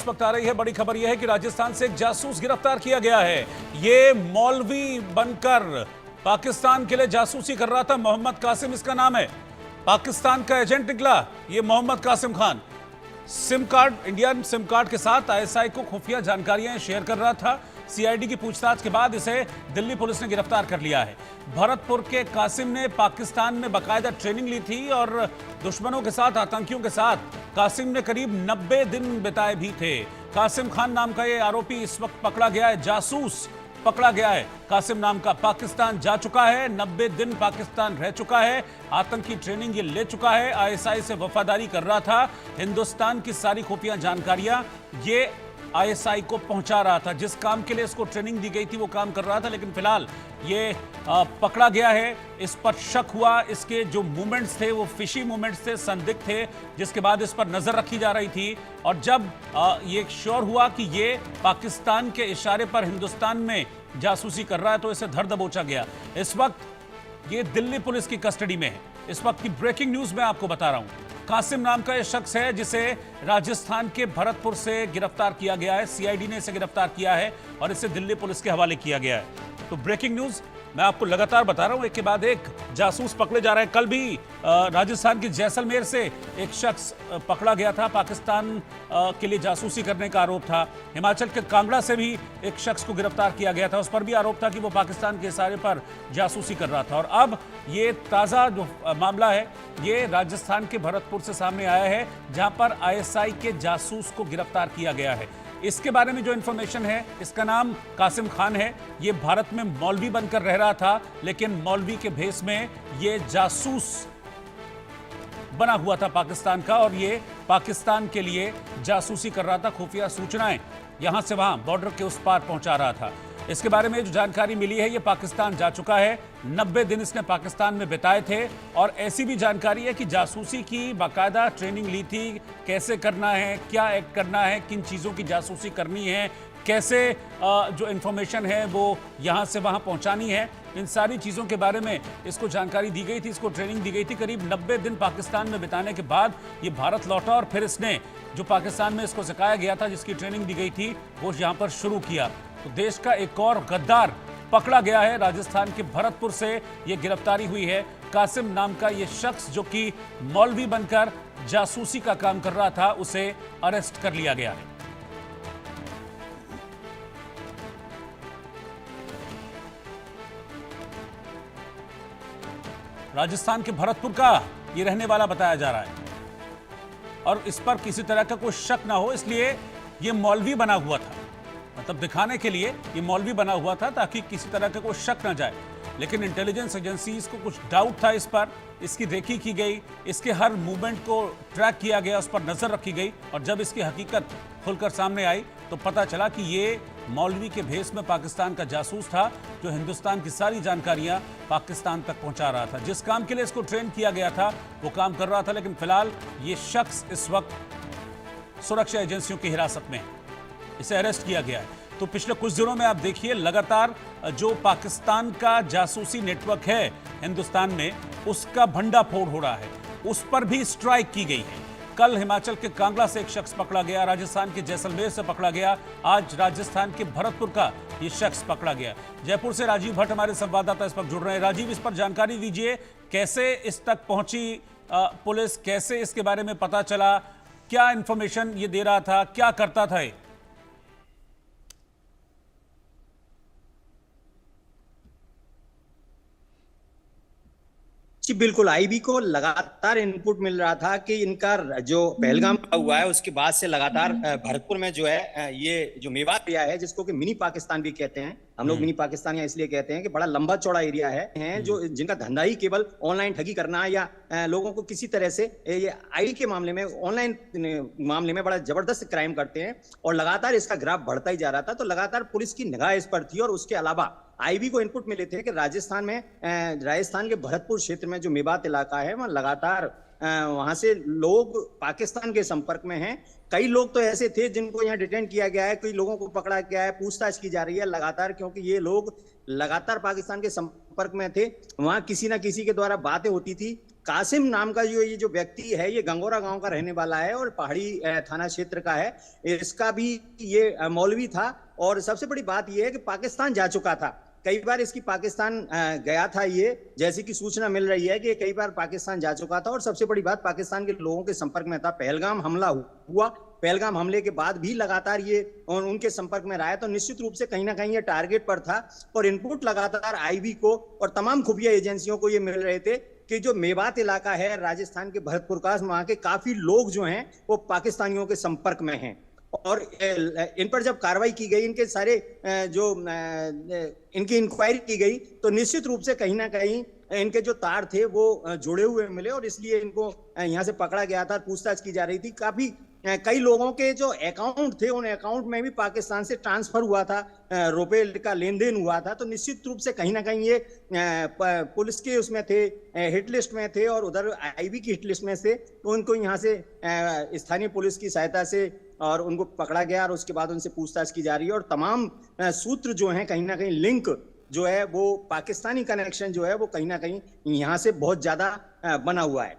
इस वक्त आ रही है बड़ी खबर यह है कि राजस्थान से एक जासूस गिरफ्तार किया गया है। ये मौलवी बनकर पाकिस्तान के लिए जासूसी कर रहा था। मोहम्मद कासिम इसका नाम है। पाकिस्तान का एजेंट निकला ये Mohammad Kasim Khan. SIM card, Indian SIM card के साथ आईएसआई को खुफिया जानकारियां शेयर कर रहा था। सीआईडी की पूछताछ के बाद इसे दिल्ली पुलिस ने गिरफ्तार कर लिया है। भरतपुर के कासिम ने पाकिस्तान में बाकायदा ट्रेनिंग ली थी और दुश्मनों के साथ, आतंकियों के साथ कासिम ने करीब 90 दिन बिताए भी थे। कासिम खान नाम का ये आरोपी इस वक्त पकड़ा गया है, जासूस पकड़ा गया है। कासिम नाम का पाकिस्तान जा चुका है, 90 दिन पाकिस्तान रह चुका है, आतंकी ट्रेनिंग ये ले चुका है, आईएसआई से वफादारी कर रहा था, हिंदुस्तान की सारी खुफिया जानकारियां ये आईएसआई को पहुंचा रहा था। जिस काम के लिए इसको ट्रेनिंग दी गई थी वो काम कर रहा था, लेकिन फिलहाल ये पकड़ा गया है। इस पर शक हुआ, इसके जो मूवमेंट्स थे वो फिशी मूवमेंट्स थे, संदिग्ध थे, जिसके बाद इस पर नजर रखी जा रही थी। और जब ये श्योर हुआ कि ये पाकिस्तान के इशारे पर हिंदुस्तान में जासूसी कर रहा है तो इसे धर दबोचा गया। इस वक्त ये दिल्ली पुलिस की कस्टडी में है। इस वक्त की ब्रेकिंग न्यूज मैं आपको बता रहा हूं। कासिम नाम का यह शख्स है जिसे राजस्थान के भरतपुर से गिरफ्तार किया गया है। सीआईडी ने इसे गिरफ्तार किया है और इसे दिल्ली पुलिस के हवाले किया गया है। तो ब्रेकिंग न्यूज मैं आपको लगातार बता रहा हूं, एक के बाद एक जासूस पकड़े जा रहे हैं। कल भी राजस्थान के जैसलमेर से एक शख्स पकड़ा गया था, पाकिस्तान के लिए जासूसी करने का आरोप था। हिमाचल के कांगड़ा से भी एक शख्स को गिरफ्तार किया गया था, उस पर भी आरोप था कि वो पाकिस्तान के इशारे पर जासूसी कर रहा था। और अब ये ताज़ा जो मामला है ये राजस्थान के भरतपुर से सामने आया है, जहां पर आईएसआई के जासूस को गिरफ्तार किया गया है। इसके बारे में जो इन्फॉर्मेशन है, इसका नाम कासिम खान है। ये भारत में मौलवी बनकर रह रहा था, लेकिन मौलवी के भेष में ये जासूस बना हुआ था पाकिस्तान का, और ये पाकिस्तान के लिए जासूसी कर रहा था। खुफिया सूचनाएं यहां से वहां बॉर्डर के उस पार पहुंचा रहा था। इसके बारे में जो जानकारी मिली है, ये पाकिस्तान जा चुका है, 90 दिन इसने पाकिस्तान में बिताए थे। और ऐसी भी जानकारी है कि जासूसी की बाकायदा ट्रेनिंग ली थी, कैसे करना है, क्या एक्ट करना है, किन चीज़ों की जासूसी करनी है, कैसे जो इन्फॉर्मेशन है वो यहाँ से वहाँ पहुँचानी है, इन सारी चीज़ों के बारे में इसको जानकारी दी गई थी, इसको ट्रेनिंग दी गई थी। करीब 90 दिन पाकिस्तान में बिताने के बाद ये भारत लौटा और फिर इसने जो पाकिस्तान में इसको सिखाया गया था, जिसकी ट्रेनिंग दी गई थी, वो यहाँ पर शुरू किया। तो देश का एक और गद्दार पकड़ा गया है। राजस्थान के भरतपुर से ये गिरफ्तारी हुई है। कासिम नाम का ये शख्स जो कि मौलवी बनकर जासूसी का काम कर रहा था, उसे अरेस्ट कर लिया गया है। राजस्थान के भरतपुर का ये रहने वाला बताया जा रहा है और इस पर किसी तरह का कोई शक ना हो, इसलिए ये मौलवी बना हुआ था। मतलब दिखाने के लिए ये मौलवी बना हुआ था ताकि किसी तरह का कोई शक ना जाए। लेकिन इंटेलिजेंस एजेंसीज को कुछ डाउट था इस पर, इसकी रेकी की गई, इसके हर मूवमेंट को ट्रैक किया गया, उस पर नजर रखी गई। और जब इसकी हकीकत खुलकर सामने आई तो पता चला कि ये मौलवी के भेष में पाकिस्तान का जासूस था, जो हिंदुस्तान की सारी जानकारियां पाकिस्तान तक पहुंचा रहा था। जिस काम के लिए इसको ट्रेन किया गया था वो काम कर रहा था। लेकिन फिलहाल ये शख्स इस वक्त सुरक्षा एजेंसियों की हिरासत में है, इसे अरेस्ट किया गया है। तो पिछले कुछ दिनों में आप देखिए लगातार जो पाकिस्तान का जासूसी नेटवर्क है हिंदुस्तान में, उसका भंडाफोड़ हो रहा है, उस पर भी स्ट्राइक की गई है। कल हिमाचल के कांगड़ा से एक शख्स पकड़ा गया, राजस्थान के जैसलमेर से पकड़ा गया, आज राजस्थान के भरतपुर का ये शख्स पकड़ा गया। जयपुर से राजीव भट्ट हमारे संवाददाता इस वक्त जुड़ रहे हैं। राजीव, इस पर जानकारी दीजिए, कैसे इस तक पहुंची पुलिस, कैसे इसके बारे में पता चला, क्या इंफॉर्मेशन ये दे रहा था, क्या करता था ये? जी बिल्कुल, आईबी को लगातार इनपुट मिल रहा था कि इनका जो पहलगाम हुआ है उसके बाद से लगातार भरतपुर में जो है ये जो मेवात एरिया है, जिसको कि मिनी पाकिस्तान भी कहते हैं, हम लोग मिनी पाकिस्तान या इसलिए कहते हैं कि बड़ा लंबा चौड़ा एरिया है जो जिनका धंधा ही केवल ऑनलाइन ठगी करना है या लोगों को किसी तरह से ये आईडी के मामले में, ऑनलाइन मामले में बड़ा जबरदस्त क्राइम करते हैं। और लगातार इसका ग्राफ बढ़ता ही जा रहा था, तो लगातार पुलिस की निगाह इस पर थी। और उसके अलावा आईबी को इनपुट मिले थे कि राजस्थान के भरतपुर क्षेत्र में जो मेवात इलाका है, वहां लगातार वहां से लोग पाकिस्तान के संपर्क में हैं। कई लोग तो ऐसे थे जिनको यहाँ डिटेन किया गया है, कई लोगों को पकड़ा गया है, पूछताछ की जा रही है लगातार, क्योंकि ये लोग लगातार पाकिस्तान के संपर्क में थे। वहां किसी ना किसी के द्वारा बातें होती थी, कासिम नाम का जो ये जो व्यक्ति है, ये गंगोरा गांव का रहने वाला है और पहाड़ी थाना क्षेत्र का है। इसका भी ये मौलवी था और सबसे बड़ी बात ये है कि पाकिस्तान जा चुका था। कई बार इसकी पाकिस्तान गया था ये, जैसी कि सूचना मिल रही है कि कई बार पाकिस्तान जा चुका था और सबसे बड़ी बात पाकिस्तान के लोगों के संपर्क में था। पहलगाम हमला हुआ, पहलगाम हमले के बाद भी लगातार ये उनके संपर्क में रहा है, तो निश्चित रूप से कहीं ना कहीं ये टारगेट पर था और इनपुट लगातार आईबी को और तमाम खुफिया एजेंसियों को ये मिल रहे थे कि जो मेवात इलाका है राजस्थान के भरतपुर का, वहां के काफी लोग जो हैं वो पाकिस्तानियों के संपर्क में हैं और इन पर जब कार्रवाई की गई, इनके सारे जो इनकी इंक्वायरी की गई, तो निश्चित रूप से कहीं ना कहीं इनके जो तार थे वो जुड़े हुए मिले और इसलिए इनको यहाँ से पकड़ा गया था। पूछताछ की जा रही थी। काफी कई लोगों के जो अकाउंट थे उन अकाउंट में भी पाकिस्तान से ट्रांसफर हुआ था, रुपए का लेन देन हुआ था, तो निश्चित रूप से कहीं ना कहीं ये पुलिस के उसमें थे, हिट लिस्ट में थे और उधर आईबी की हिट लिस्ट में से, तो उनको यहाँ से स्थानीय पुलिस की सहायता से और उनको पकड़ा गया और उसके बाद उनसे पूछताछ की जा रही है और तमाम सूत्र जो हैं कहीं ना कहीं लिंक जो है वो पाकिस्तानी कनेक्शन जो है वो कहीं ना कहीं यहाँ से बहुत ज्यादा बना हुआ है।